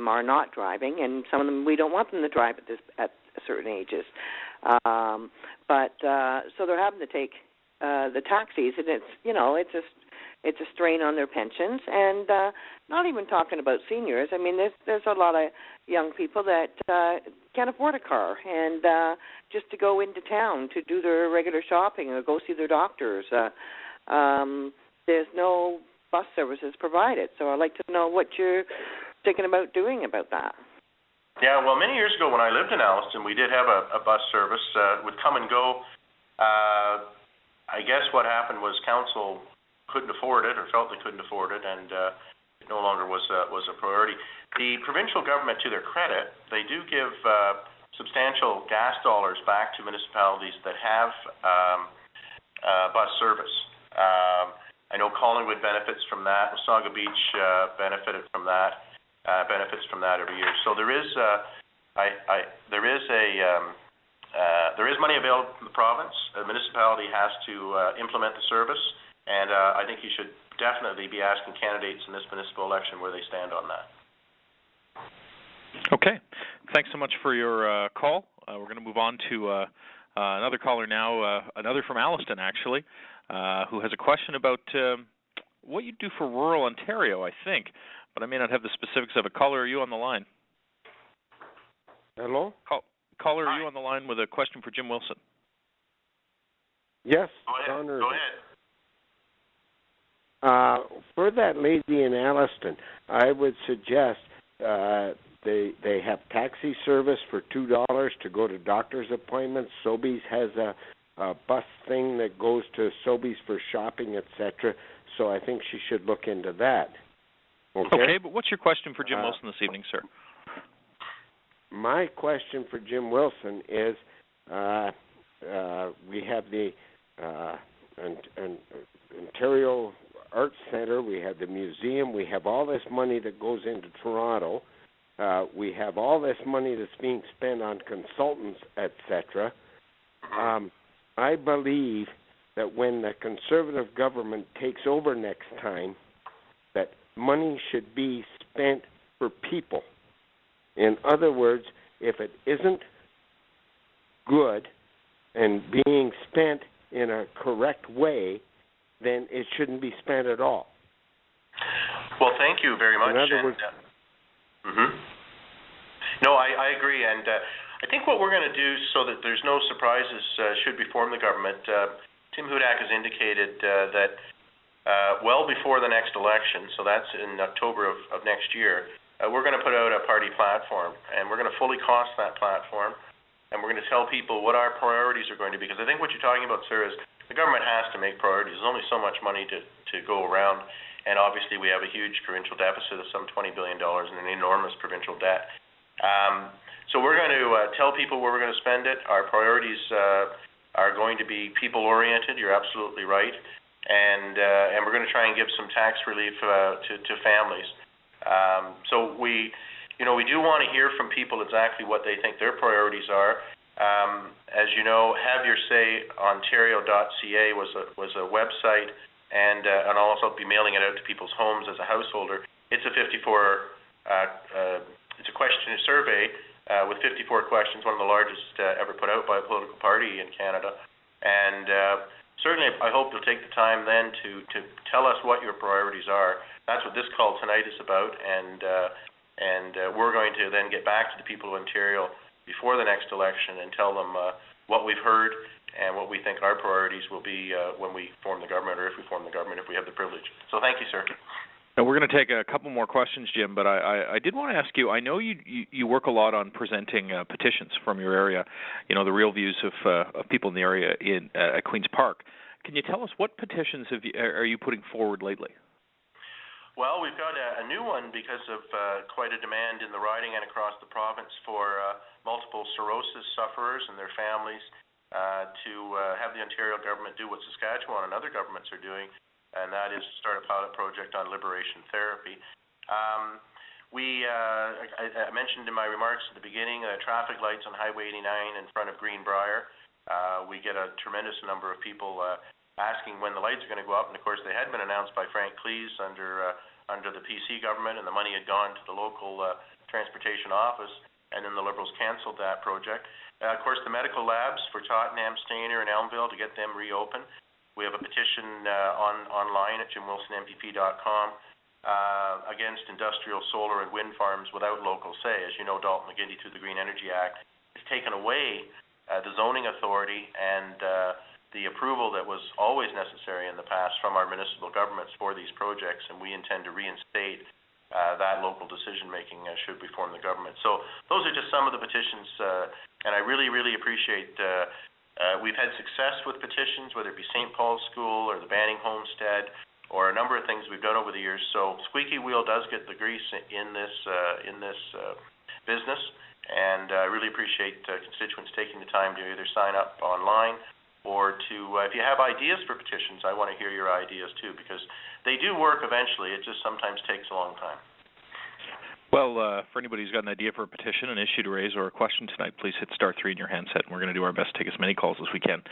them are not driving, and some of them we don't want them to drive at certain ages. So they're having to take the taxis, and it's a strain on their pensions, and not even talking about seniors. I mean, there's a lot of young people that can't afford a car, and just to go into town to do their regular shopping or go see their doctors, there's no bus services provided. So I'd like to know what you're thinking about doing about that. Yeah, well, many years ago when I lived in Alliston, we did have a bus service with come and go. I guess what happened was council couldn't afford it, or felt they couldn't afford it, and it no longer was a priority. The provincial government, to their credit, they do give substantial gas dollars back to municipalities that have bus service. I know Collingwood benefits from that. Wasaga Beach benefits from that every year. So there is money available from the province. The municipality has to implement the service, and I think you should definitely be asking candidates in this municipal election where they stand on that. Okay. Thanks so much for your call. We're going to move on to another caller now, another from Alliston, actually, who has a question about what you do for rural Ontario, I think, but I may not have the specifics of it. Caller, are you on the line? Hello? Caller, are you on the line with a question for Jim Wilson? Yes. Go ahead. For that lady in Alliston, I would suggest they have taxi service for $2 to go to doctor's appointments. Sobeys has a bus thing that goes to Sobeys for shopping, etc. So I think she should look into that. Okay, but what's your question for Jim Wilson this evening, sir? My question for Jim Wilson is, we have the Ontario Arts Centre, we have the museum, we have all this money that goes into Toronto, we have all this money that's being spent on consultants, etc. I believe that when the Conservative government takes over next time, that money should be spent for people. In other words, if it isn't good and being spent in a correct way, then it shouldn't be spent at all. Well, thank you very much. In other words, No, I agree, and I think what we're going to do so that there's no surprises should we form the government, Tim Hudak has indicated that well before the next election, so that's in October of next year, we're going to put out a party platform, and we're going to fully cost that platform, and we're going to tell people what our priorities are going to be, because I think what you're talking about, sir, is the government has to make priorities. There's only so much money to go around, and obviously we have a huge provincial deficit of some $20 billion and an enormous provincial debt. So we're going to tell people where we're going to spend it. Our priorities are going to be people-oriented. You're absolutely right, and we're going to try and give some tax relief to families. So we do want to hear from people exactly what they think their priorities are. As you know, haveyourSayOntario.ca was a website, and I'll also be mailing it out to people's homes as a householder. It's a it's a question survey with 54 questions, one of the largest ever put out by a political party in Canada. And certainly, I hope you'll take the time then to tell us what your priorities are. That's what this call tonight is about, and we're going to then get back to the people of Ontario before the next election and tell them what we've heard and what we think our priorities will be when we form the government, or if we form the government, if we have the privilege. So thank you, sir. Now, we're going to take a couple more questions, Jim, but I did want to ask you, I know you work a lot on presenting petitions from your area, the real views of people in the area at Queen's Park. Can you tell us what petitions are you putting forward lately? Well, we've got a new one because of quite a demand in the riding and across the province for multiple cirrhosis sufferers and their families to have the Ontario government do what Saskatchewan and other governments are doing, and that is to start a pilot project on liberation therapy. I mentioned in my remarks at the beginning, traffic lights on Highway 89 in front of Greenbrier. We get a tremendous number of people asking when the lights are going to go up, and of course they had been announced by Frank Cleese under the PC government, and the money had gone to the local Transportation Office, and then the Liberals cancelled that project. Of course, the medical labs for Tottenham, Stayner, and Elmville, to get them reopened. We have a petition online at jimwilsonmpp.com against industrial solar and wind farms without local say. As you know, Dalton McGuinty, through the Green Energy Act, has taken away the zoning authority and the approval that was always necessary in the past from our municipal governments for these projects, and we intend to reinstate that local decision-making should we form the government. So those are just some of the petitions, and I really, really appreciate we've had success with petitions, whether it be St. Paul's School or the Banning Homestead or a number of things we've done over the years. So squeaky wheel does get the grease in this business, and I really appreciate constituents taking the time to either sign up online or to, if you have ideas for petitions, I want to hear your ideas too, because they do work eventually. It just sometimes takes a long time. Well, for anybody who's got an idea for a petition, an issue to raise, or a question tonight, please hit star 3 in your handset, and we're going to do our best to take as many calls as we can.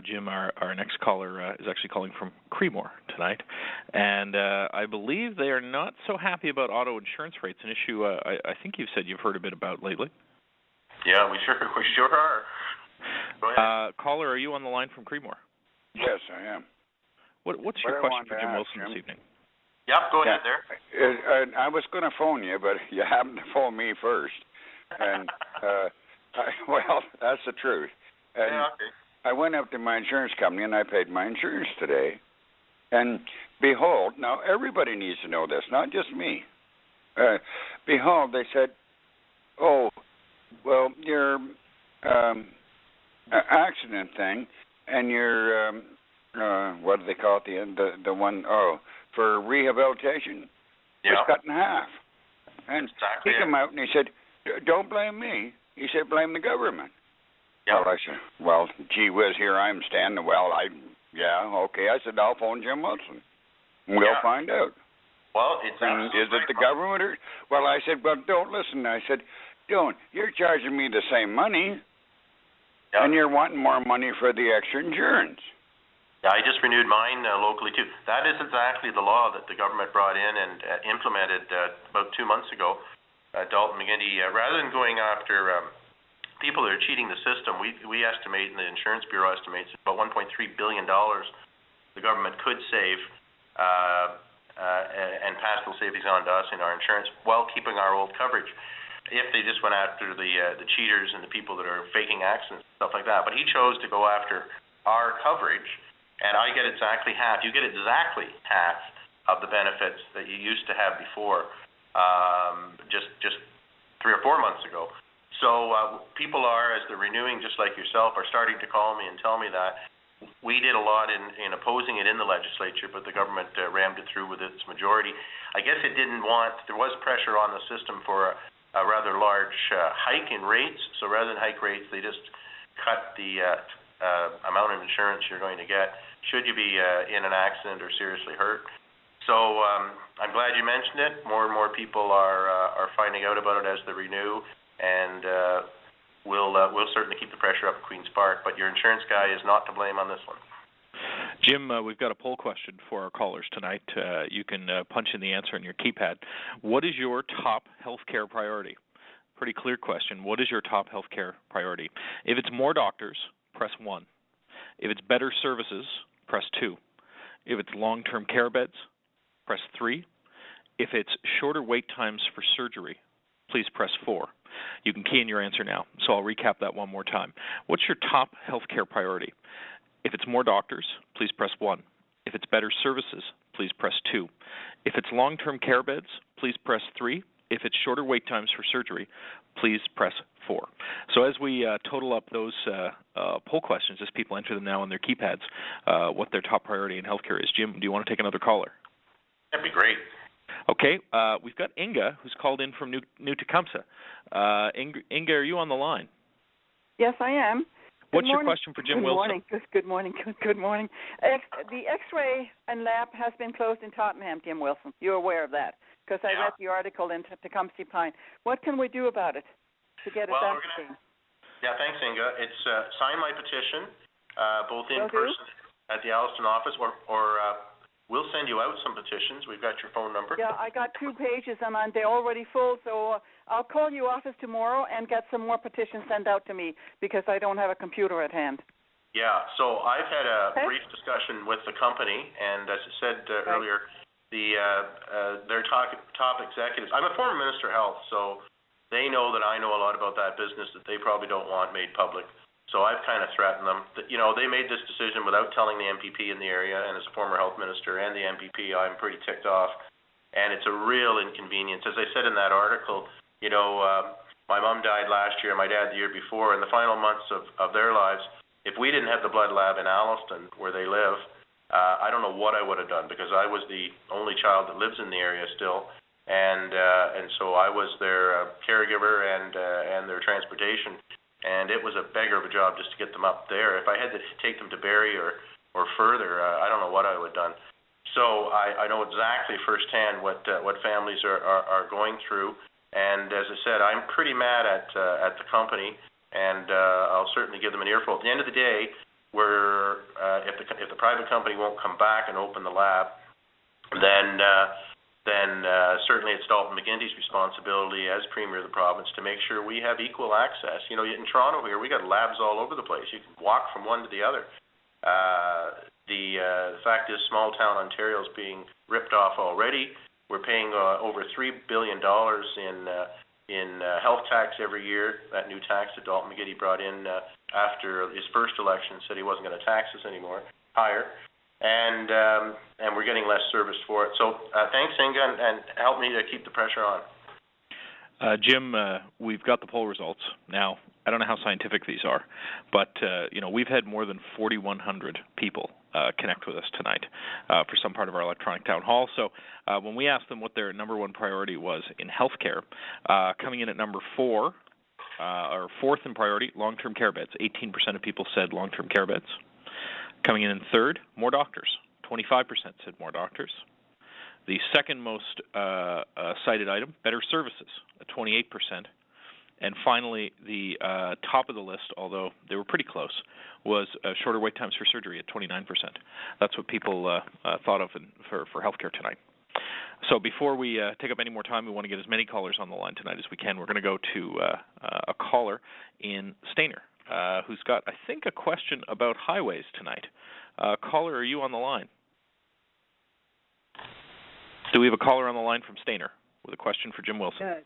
Jim, our next caller is actually calling from Creemore tonight, and I believe they are not so happy about auto insurance rates, an issue I think you've said you've heard a bit about lately. Yeah, we sure are. Go ahead. Caller, are you on the line from Creemore? Yes, I am. What's your question for Jim Wilson this evening? Yep, go ahead there. I was going to phone you, but you happened to phone me first. And, well, that's the truth. And yeah, okay. I went up to my insurance company, and I paid my insurance today. And behold, now everybody needs to know this, not just me. Behold, they said, oh, well, your accident thing and your, what do they call it, the one, for rehabilitation was cut in half. And exactly. He came out and he said, don't blame me. He said, blame the government. Yep. Well, I said, well, gee whiz, here I'm standing. Well, okay. I said, I'll phone Jim Wilson. We'll find out. Well, it's is it the government or? Well, I said, well, don't listen. I said, don't. You're charging me the same money, and you're wanting more money for the extra insurance. Yeah, I just renewed mine locally too. That is exactly the law that the government brought in and implemented about 2 months ago. Dalton McGuinty, rather than going after people that are cheating the system, we estimate, and the Insurance Bureau estimates, about $1.3 billion the government could save and pass those savings on to us in our insurance while keeping our old coverage, if they just went after the cheaters and the people that are faking accidents and stuff like that. But he chose to go after our coverage, and I get exactly half. You get exactly half of the benefits that you used to have before, just 3 or 4 months ago. So people are, as they're renewing, just like yourself, are starting to call me and tell me that. We did a lot in opposing it in the legislature, but the government rammed it through with its majority. I guess it didn't want, there was pressure on the system for a rather large hike in rates. So rather than hike rates, they just cut the amount of insurance you're going to get should you be in an accident or seriously hurt. So I'm glad you mentioned it. More and more people are finding out about it as they renew, and we'll certainly keep the pressure up at Queen's Park. But your insurance guy is not to blame on this one. Jim, we've got a poll question for our callers tonight. You can punch in the answer in your keypad. What is your top health care priority? Pretty clear question. What is your top health care priority? If it's more doctors, press 1. If it's better services, press 2. If it's long-term care beds, press 3. If it's shorter wait times for surgery, please press 4. You can key in your answer now. So I'll recap that one more time. What's your top health care priority? If it's more doctors, please press 1. If it's better services, please press 2. If it's long-term care beds, please press 3. If it's shorter wait times for surgery, please press 4. So as we total up those poll questions, as people enter them now on their keypads, what their top priority in healthcare is. Jim, do you want to take another caller? That'd be great. Okay, we've got Inga, who's called in from New Tecumseh. Inga, are you on the line? Yes, I am. What's your question for Jim Wilson? Good morning. Good morning. The X-ray and lab has been closed in Tottenham, Jim Wilson. You're aware of that because I read the article in Tecumseh Pine. What can we do about it to get it back again? Yeah, thanks, Inga. It's sign my petition, both in person at the Alliston office or we'll send you out some petitions. We've got your phone number. Yeah, I got 2 pages, and they're already full, so I'll call you office tomorrow and get some more petitions sent out to me because I don't have a computer at hand. Yeah, so I've had a brief discussion with the company, and as I said earlier, their top executives, I'm a former Minister of Health, so they know that I know a lot about that business that they probably don't want made public. So I've kind of threatened them that, they made this decision without telling the MPP in the area, and as a former health minister and the MPP, I'm pretty ticked off. And it's a real inconvenience. As I said in that article, my mom died last year, my dad the year before. In the final months of their lives, if we didn't have the blood lab in Alliston, where they live, I don't know what I would have done, because I was the only child that lives in the area still. And so I was their caregiver and their transportation. And it was a beggar of a job just to get them up there. If I had to take them to Barrie or further, I don't know what I would have done. So I know exactly firsthand what families are going through. And as I said, I'm pretty mad at the company, and I'll certainly give them an earful. At the end of the day, if the private company won't come back and open the lab, then certainly it's Dalton McGuinty's responsibility as Premier of the province to make sure we have equal access. In Toronto here, we got labs all over the place. You can walk from one to the other. The fact is, small town Ontario is being ripped off already. We're paying over $3 billion in health tax every year. That new tax that Dalton McGuinty brought in after his first election, said he wasn't going to tax us anymore, higher. And we're getting less service for it. So thanks, Inga, and help me to keep the pressure on. Jim, we've got the poll results. Now, I don't know how scientific these are, but we've had more than 4,100 people connect with us tonight for some part of our electronic town hall. So when we asked them what their number one priority was in healthcare, coming in at number 4, or fourth in priority, long-term care beds. 18% of people said long-term care beds. Coming in third, more doctors. 25% said more doctors. The second most cited item, better services, at 28%. And finally, the top of the list, although they were pretty close, was shorter wait times for surgery at 29%. That's what people thought of for healthcare tonight. So before we take up any more time, we want to get as many callers on the line tonight as we can. We're going to go to a caller in Stayner, who's got, I think, a question about highways tonight. Caller, are you on the line? Do we have a caller on the line from Stayner with a question for Jim Wilson?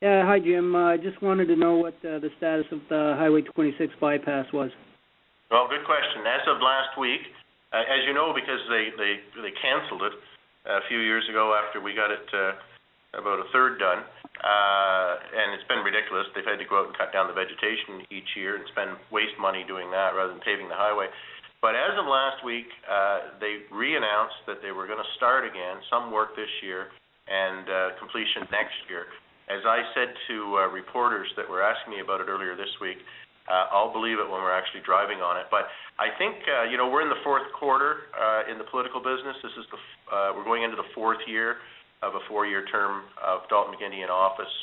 Yeah, hi, Jim. I just wanted to know what the status of the Highway 26 bypass was. Well, good question. As of last week, as you know, because they canceled it a few years ago after we got it about a third done, and it's been ridiculous. They've had to go out and cut down the vegetation each year and waste money doing that rather than paving the highway. But as of last week, they re-announced that they were going to start again, some work this year and completion next year. As I said to reporters that were asking me about it earlier this week, I'll believe it when we're actually driving on it. But I think, we're in the fourth quarter in the political business. This is we're going into the fourth year of a 4-year term of Dalton McGuinty in office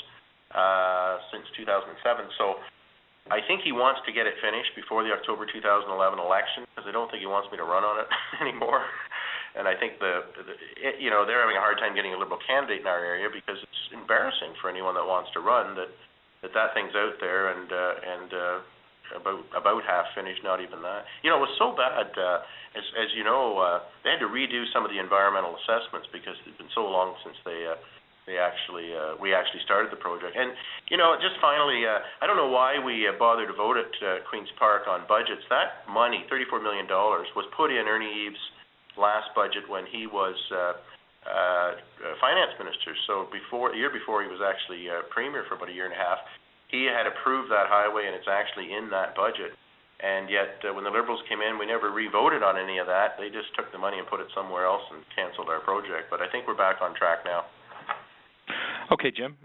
since 2007. So I think he wants to get it finished before the October 2011 election, because I don't think he wants me to run on it anymore. And I think they're having a hard time getting a Liberal candidate in our area, because it's embarrassing for anyone that wants to run that thing's out there and about half finished, not even that. It was so bad, as you know, they had to redo some of the environmental assessments because it's been so long since we actually started the project. And just finally, I don't know why we bothered to vote at Queen's Park on budgets. That money, $34 million, was put in Ernie Eves' last budget when he was finance minister. So a year before he was actually premier for about a year and a half, he had approved that highway, and it's actually in that budget. And yet, when the Liberals came in, we never re-voted on any of that. They just took the money and put it somewhere else and canceled our project. But I think we're back on track now. Okay, Jim.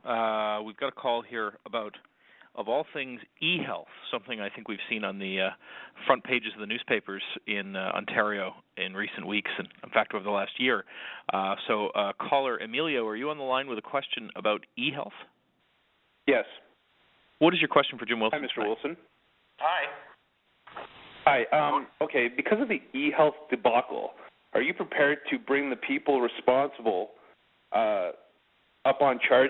We've got a call here about, of all things, e-health, something I think we've seen on the front pages of the newspapers in Ontario in recent weeks, and in fact over the last year. So caller Emilio, are you on the line with a question about e-health? Yes. What is your question for Jim Wilson? Hi, Mr. Wilson. Hi. Hi. Okay, because of the e-health debacle, are you prepared to bring the people responsible up on charges